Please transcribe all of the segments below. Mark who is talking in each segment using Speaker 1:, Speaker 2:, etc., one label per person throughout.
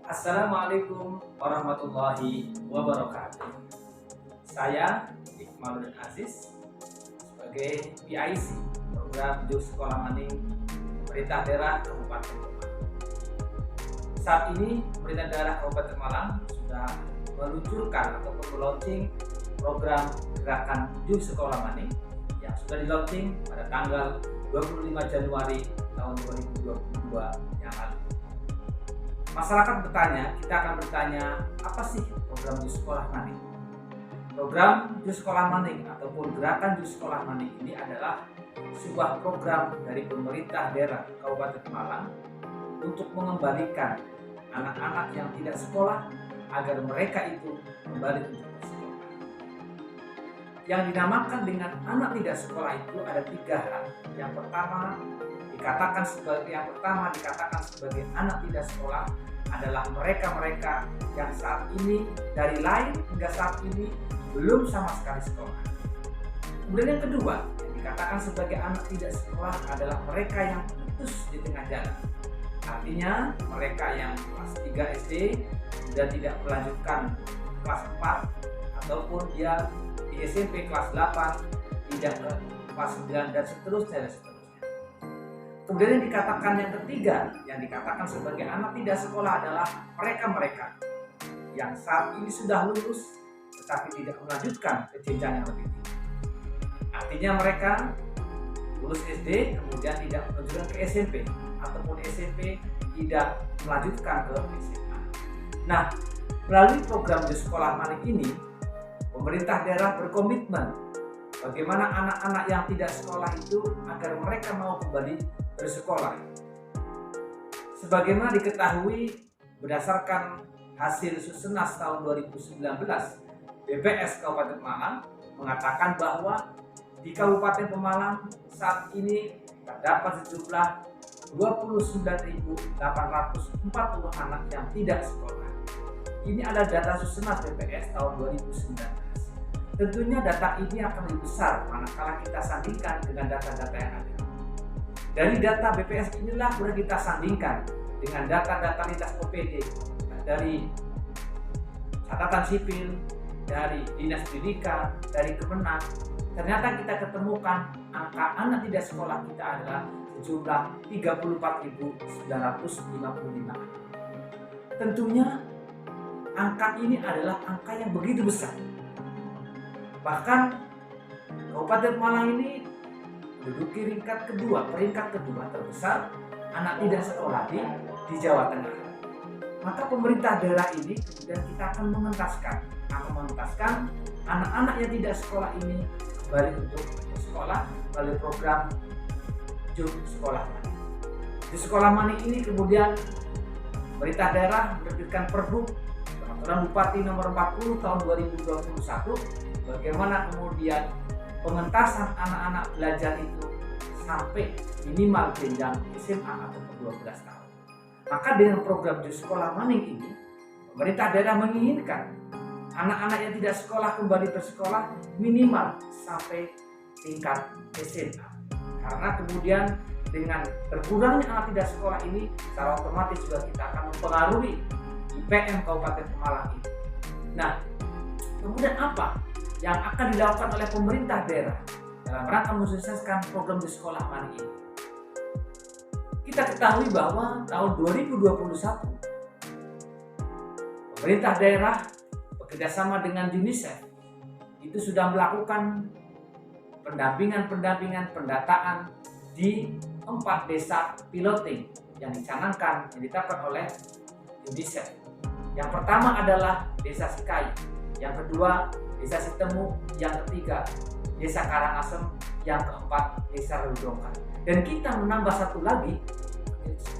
Speaker 1: Assalamualaikum warahmatullahi wabarakatuh. Saya Iqmaluddin Aziz sebagai PIC Program Jus Sekolah Maning Pemerintah Daerah Kabupaten Malang. Saat ini Pemerintah Daerah Kabupaten Malang sudah meluncurkan ataupun launching program gerakan Jus Sekolah Maning yang sudah di-launching pada tanggal 25 Januari tahun 2022 yang lalu. Masyarakat bertanya, kita akan bertanya, apa sih program Jus Sekolah Maning? Program Jus Sekolah Maning ataupun gerakan Jus Sekolah Maning ini adalah sebuah program dari pemerintah daerah Kabupaten Malang untuk mengembalikan anak-anak yang tidak sekolah agar mereka itu kembali untuk bersekolah. Yang dinamakan dengan anak tidak sekolah itu ada 3 hal. Yang pertama dikatakan sebagai anak tidak sekolah adalah mereka-mereka yang saat ini dari lahir hingga saat ini belum sama sekali sekolah. Kemudian yang kedua, yang dikatakan sebagai anak tidak sekolah adalah mereka yang putus di tengah jalan. Artinya mereka yang kelas 3 SD sudah tidak melanjutkan kelas 4 ataupun dia di SMP kelas 8 tidak ke kelas 9 dan seterusnya. Kemudian yang dikatakan yang ketiga, yang dikatakan sebagai anak tidak sekolah adalah mereka-mereka yang saat ini sudah lulus tetapi tidak melanjutkan ke jenjang yang lebih tinggi. Artinya mereka lulus SD kemudian tidak melanjutkan ke SMP ataupun SMP tidak melanjutkan ke SMA. Nah, melalui program Jus Sekolah Maning ini, pemerintah daerah berkomitmen bagaimana anak-anak yang tidak sekolah itu agar mereka mau kembali bersekolah. Sebagaimana diketahui berdasarkan hasil Susenas tahun 2019, BPS Kabupaten Malang mengatakan bahwa di Kabupaten Pemalang saat ini terdapat sejumlah 29.840 anak yang tidak sekolah. Ini adalah data Susenas BPS tahun 2019. Tentunya data ini akan lebih besar manakala kita sandingkan dengan data-data yang ada. Dari data BPS inilah kemudian kita sandingkan dengan data-data lintas OPD dari catatan sipil, dari Dinas Pendidikan, dari Kemenang. Ternyata kita ketemukan angka anak tidak sekolah kita adalah sejumlah 34.955. Tentunya angka ini adalah angka yang begitu besar. Bahkan Kabupaten Malang ini menduduki peringkat kedua terbesar anak tidak sekolah di Jawa Tengah. Maka pemerintah daerah ini kemudian kita akan mengentaskan anak-anak yang tidak sekolah ini kembali untuk sekolah melalui program Jus Sekolah Maning. Jus Sekolah Maning ini kemudian pemerintah daerah menerbitkan Pergub Peraturan Bupati nomor 40 tahun 2021 bagaimana kemudian pengentasan anak-anak belajar itu sampai minimal jenjang SMA atau 12 tahun. Maka dengan program Jus Sekolah Maning ini, pemerintah daerah menginginkan anak-anak yang tidak sekolah kembali bersekolah minimal sampai tingkat SMA. Karena kemudian dengan berkurangnya anak tidak sekolah ini, secara otomatis juga kita akan mempengaruhi IPM Kabupaten Malang ini. Nah, kemudian apa yang akan dilakukan oleh pemerintah daerah dalam rangka mensukseskan program Jus Sekolah Maning ini? Kita ketahui bahwa tahun 2021 pemerintah daerah bekerjasama dengan UNICEF itu sudah melakukan pendampingan pendataan di 4 desa piloting yang dicanangkan, yang ditetapkan oleh UNICEF. Yang pertama adalah Desa Sikayu, yang kedua Desa Sitemu, yang ketiga Desa Karangasem, yang keempat Desa Rudongkan. Dan kita menambah satu lagi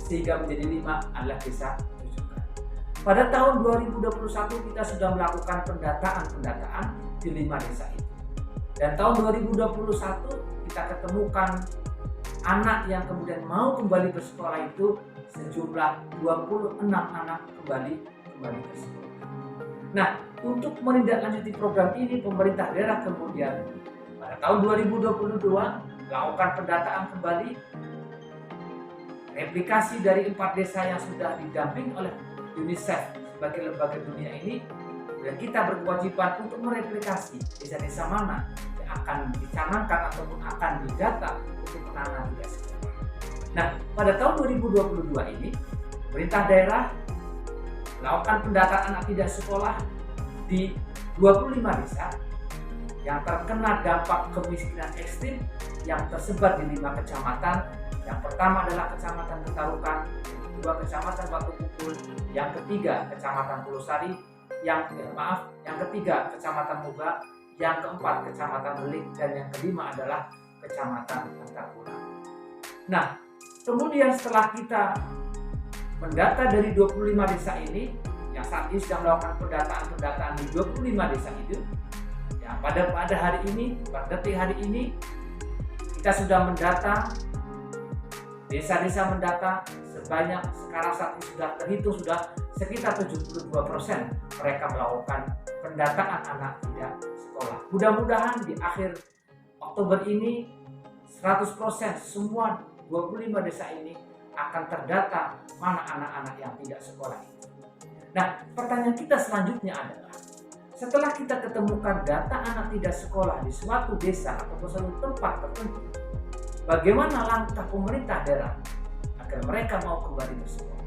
Speaker 1: sehingga menjadi 5 adalah Desa Tujukan. Pada tahun 2021 kita sudah melakukan pendataan di 5 desa itu. Dan tahun 2021 kita ketemukan anak yang kemudian mau kembali bersekolah itu sejumlah 26 anak kembali bersekolah. Nah, untuk menindaklanjuti program ini, pemerintah daerah kemudian pada tahun 2022 melakukan pendataan kembali replikasi dari 4 desa yang sudah didampingi oleh UNICEF sebagai lembaga dunia ini, dan kita berkewajiban untuk mereplikasi desa-desa mana yang akan dicanangkan ataupun akan didata untuk anak-anak tidak sekolah. Nah, pada tahun 2022 ini, pemerintah daerah melakukan pendataan anak tidak sekolah di 25 desa yang terkena dampak kemiskinan ekstrim yang tersebar di 5 kecamatan. Yang pertama adalah Kecamatan Ketarukan, yang kedua Kecamatan Batu Pukul, yang ketiga Kecamatan Pulusari, yang ketiga Kecamatan Muga, yang keempat Kecamatan Belik, dan yang kelima adalah Kecamatan Antapura. Nah, kemudian setelah kita mendata dari 25 desa ini, yang saat ini sedang melakukan pendataan di 25 desa itu, ya, pada hari ini, pada detik hari ini, kita sudah mendata, desa-desa mendata sebanyak, sekarang saat ini sudah terhitung sudah sekitar 72% mereka melakukan pendataan anak tidak sekolah. Mudah-mudahan di akhir Oktober ini 100% semua 25 desa ini akan terdata mana anak-anak yang tidak sekolah itu. Nah, pertanyaan kita selanjutnya adalah, setelah kita ketemukan data anak tidak sekolah di suatu desa atau suatu tempat tertentu, bagaimana langkah pemerintah daerah agar mereka mau kembali bersekolah?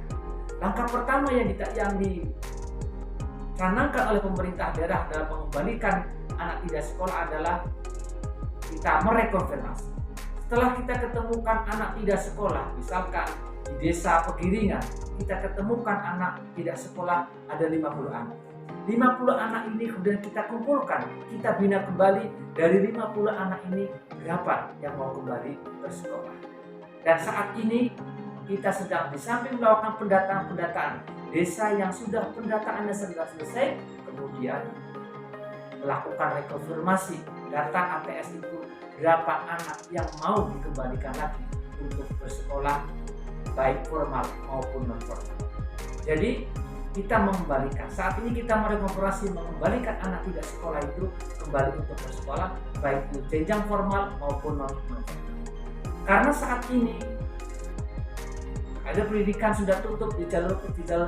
Speaker 1: Langkah pertama yang dicanangkan oleh pemerintah daerah dalam mengembalikan anak tidak sekolah adalah kita merekonfirmasi. Setelah kita ketemukan anak tidak sekolah, misalkan di desa Pegiringan, kita ketemukan anak tidak sekolah ada 50 anak. 50 anak ini kemudian kita kumpulkan, kita bina kembali dari 50 anak ini berapa yang mau kembali bersekolah. Dan saat ini kita sedang di samping melakukan pendataan desa yang sudah pendataannya sudah selesai, kemudian melakukan rekonfirmasi data ATS itu berapa anak yang mau dikembalikan lagi untuk bersekolah baik formal maupun non formal. Jadi kita mengembalikan, saat ini kita merekonfirmasi mengembalikan anak tidak sekolah itu kembali untuk bersekolah baik di jenjang formal maupun non formal. Karena saat ini ada pendidikan sudah tutup di jalur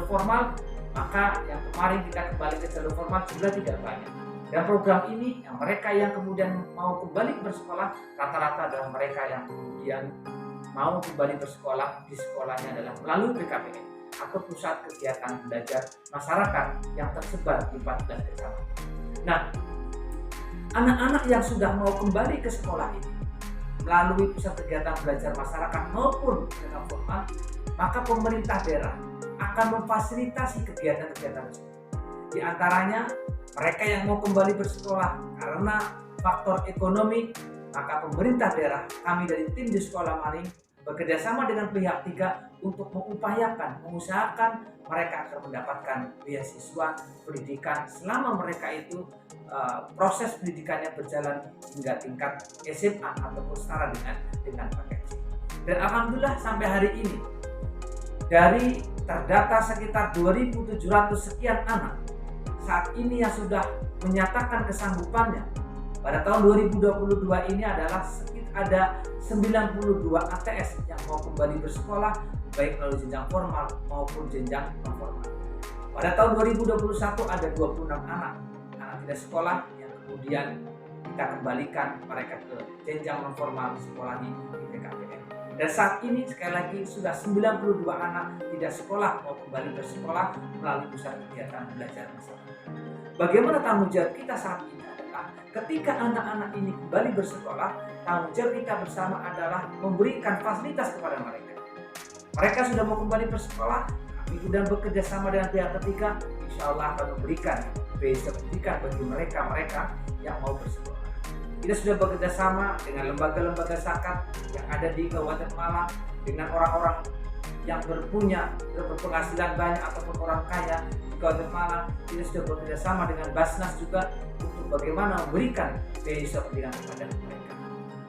Speaker 1: formal, maka yang kemarin kita kembali ke jalur formal sudah tidak banyak. Dan program ini yang mereka yang kemudian mau kembali bersekolah rata-rata adalah mereka yang kemudian mau kembali bersekolah di sekolahnya adalah melalui PKPN atau Pusat Kegiatan Belajar Masyarakat yang tersebar di 14 kecamatan. Nah, anak-anak yang sudah mau kembali ke sekolah ini melalui Pusat Kegiatan Belajar Masyarakat maupun dengan formal, maka pemerintah daerah akan memfasilitasi kegiatan-kegiatan tersebut. Di antaranya mereka yang mau kembali bersekolah karena faktor ekonomi, maka pemerintah daerah, kami dari tim di Sekolah Maring bekerjasama dengan pihak tiga untuk mengusahakan mereka akan mendapatkan beasiswa pendidikan selama mereka itu proses pendidikannya berjalan hingga tingkat SMA ataupun setara dengan paket C. Dan alhamdulillah sampai hari ini dari terdata sekitar 2.700 sekian anak saat ini yang sudah menyatakan kesanggupannya pada tahun 2022 ini adalah ada 92 ATS yang mau kembali bersekolah baik melalui jenjang formal maupun jenjang non formal. Pada tahun 2021 ada 26 anak tidak sekolah yang kemudian kita kembalikan mereka ke jenjang non formal sekolah di PKPN. Dan saat ini sekali lagi sudah 92 anak tidak sekolah mau kembali bersekolah melalui Pusat Kegiatan Belajar Masyarakat. Bagaimana tanggung jawab kita saat ini adalah ketika anak-anak ini kembali bersekolah, tanggung jawab kita bersama adalah memberikan fasilitas kepada mereka. Mereka sudah mau kembali bersekolah, kami sudah bekerja sama dengan pihak ketiga, insya Allah akan memberikan beasiswa pendidikan bagi mereka yang mau bersekolah. Kita sudah bekerja sama dengan lembaga-lembaga zakat yang ada di Kabupaten Malang, dengan orang-orang yang berpenghasilan banyak ataupun orang kaya di Kabupaten Malang. Kita sudah bekerja sama dengan Basnas juga untuk bagaimana memberikan beasiswa pendidikan kepada mereka.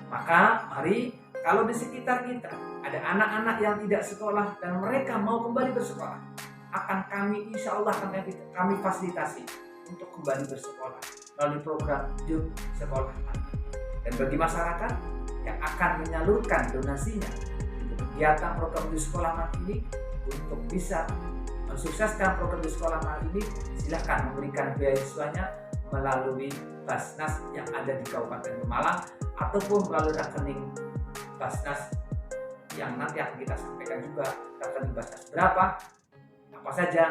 Speaker 1: Maka mari, kalau di sekitar kita ada anak-anak yang tidak sekolah dan mereka mau kembali bersekolah, akan kami insya Allah kami fasilitasi untuk kembali bersekolah melalui program Jum Sekolah. Dan bagi masyarakat yang akan menyalurkan donasinya untuk kegiatan program Jum Sekolah ini untuk bisa mensukseskan program di sekolah Malang ini, silakan memberikan beasiswanya melalui Basnas yang ada di Kabupaten Pemalang ataupun melalui rekening Basnas yang nanti akan kita sampaikan juga rekening Basnas berapa, apa saja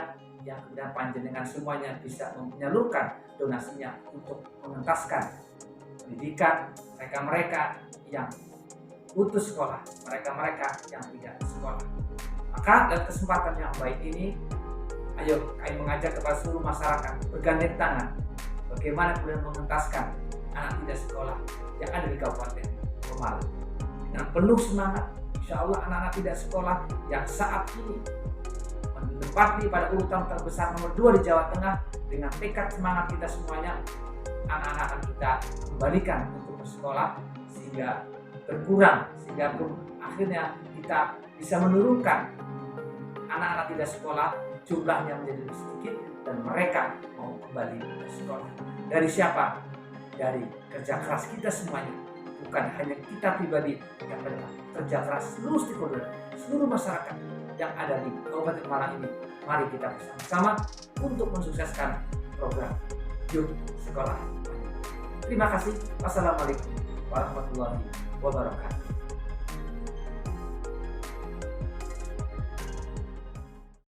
Speaker 1: yang kemudian panjenengan semuanya bisa menyalurkan donasinya untuk mengentaskan pendidikan mereka-mereka yang putus sekolah, mereka-mereka yang tidak sekolah. Maka dalam kesempatan yang baik ini, ayo kami mengajak kepada seluruh masyarakat bergandeng tangan bagaimana kemudian mengentaskan anak tidak sekolah yang ada di Kabupaten Pemalang. Dengan penuh semangat, insya Allah anak-anak tidak sekolah yang saat ini menempati pada urutan terbesar nomor 2 di Jawa Tengah, dengan tekad semangat kita semuanya, anak-anak akan kita kembalikan untuk bersekolah sehingga berkurang, sehingga pun akhirnya kita bisa menurunkan anak-anak tidak sekolah jumlahnya menjadi lebih sedikit dan mereka mau kembali ke sekolah. Dari siapa? Dari kerja keras kita semuanya, bukan hanya kita pribadi, yang adalah kerja keras seluruh stakeholder, seluruh masyarakat yang ada di Kabupaten Pemalang ini. Mari kita bersama-sama untuk mensukseskan program Yuk Sekolah. Terima kasih. Wassalamualaikum warahmatullahi wabarakatuh.